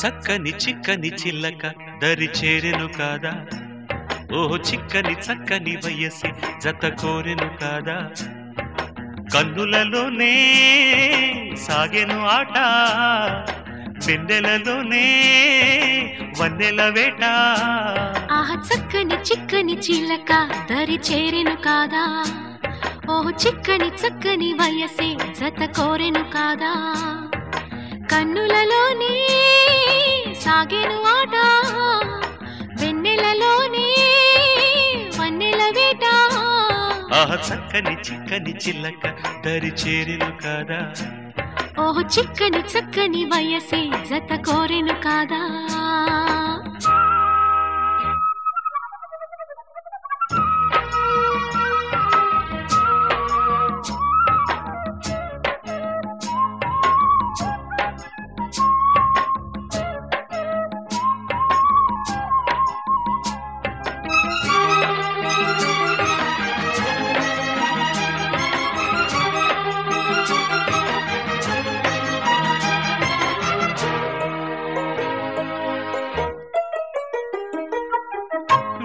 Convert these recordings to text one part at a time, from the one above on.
చక్కని చిక్కని చిల్లక దరి చేరెను కాదా, ఓహో చిక్కని చక్కని వయసి జత కోరెను కాదా, కన్నులలోనే సాగెను ఆట, వెన్నెలలోనే వన్నెల వేట. ఆహా చక్కని చిక్కని చిల్లక దరి చేరెను కాదా, ఓహో చిక్కని చక్కని వయసే జత కోరెను కాదా, కన్నులలోనే సాగెను ఆట, వెన్నెలలోనే వన్నెల వేట. ఆహా చక్కని చిక్కని చిల్లక దరి చేరెను కాదా, ఓహో చిక్కని చక్కని వయసే జత కోరెను కాదా.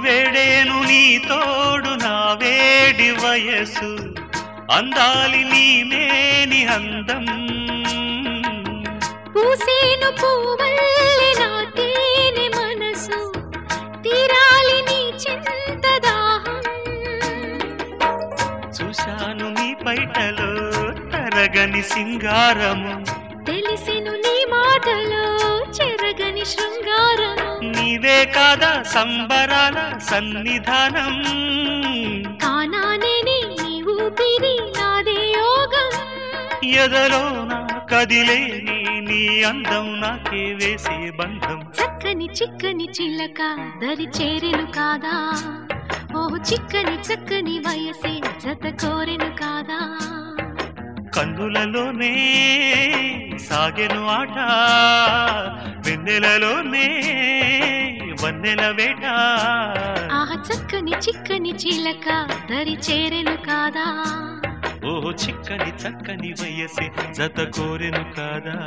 వేడేను నీ తోడు నా వేడి వయసు, అందాలి నీ మేని అందం, పూసేను పూవల్లె నా తేనె మనసు, తీరాలి నీ చింత దాహం. చూశాను నీ పైటలో తరగని సింగారము, తెలిసెను నీ మాటలో చెరగని శృంగారము. నీవే కాదా సంబరాల సన్నిధానం, కానానే నీ ఊపిరి నాదే యోగం. ఎదలోన కదిలేని నీ అందం నాకే వేసే బంధం. చక్కని చిక్కని చిల్లక దరి చేరెను కాదా, ఓహో చిక్కని చక్కని వయసే జత కోరెను కాదా, కన్నులలోనే సాగెను ఆట, వెన్నెలలోనే వన్నెల వేట. ఆహా చక్కని చిక్కని చిలక దరి చేరెను కాదా, ఓహో చిక్కని చక్కని వయసే జత కోరెను కాదా.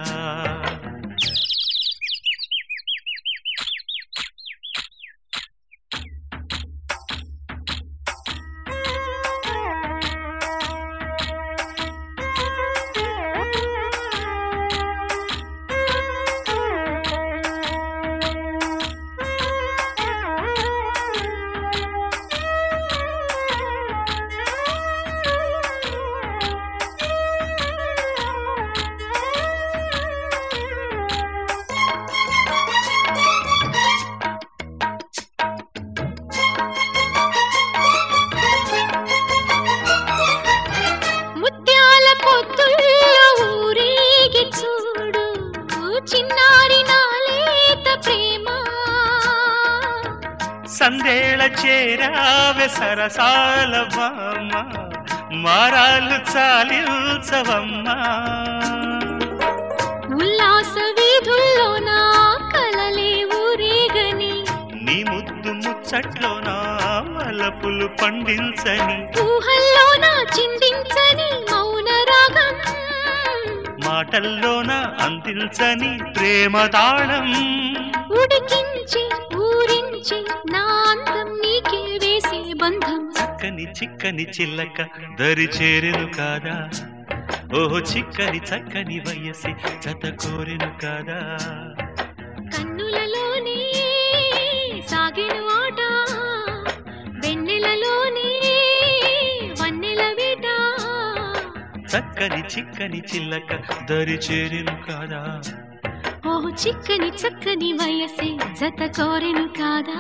చిన్నారి నాలేత ప్రేమ, సందేళ చేరావె సరసాల బామ్మ, మారాలు చాలించవమ్మా. ఉల్లాస వీధుల్లో నా కలలే ఊరేగని, నీ ముద్దు ముచ్చట్లో నా మలపులు పండించని, ఊహల్లోన చిందించని మౌన రాగం, మాటల్లోన అందించని ప్రేమ తాళం. ఉడికించి ఊరించి నా అందం నీకే వేసే బంధం. చక్కని చిక్కని చిల్లక దరి చేరెను కాదా, ఓహో చిక్కని చక్కని వయసి జత కోరెను కాదా, కన్నులలోనే సాగెను ఆట, వెన్నెలలోనే వన్నెల వేట. చక్కని చిక్కని చిల్లక దరి చేరెను కాదా, ఓహో చిక్కని చక్కని వయసే జత కోరెను కాదా.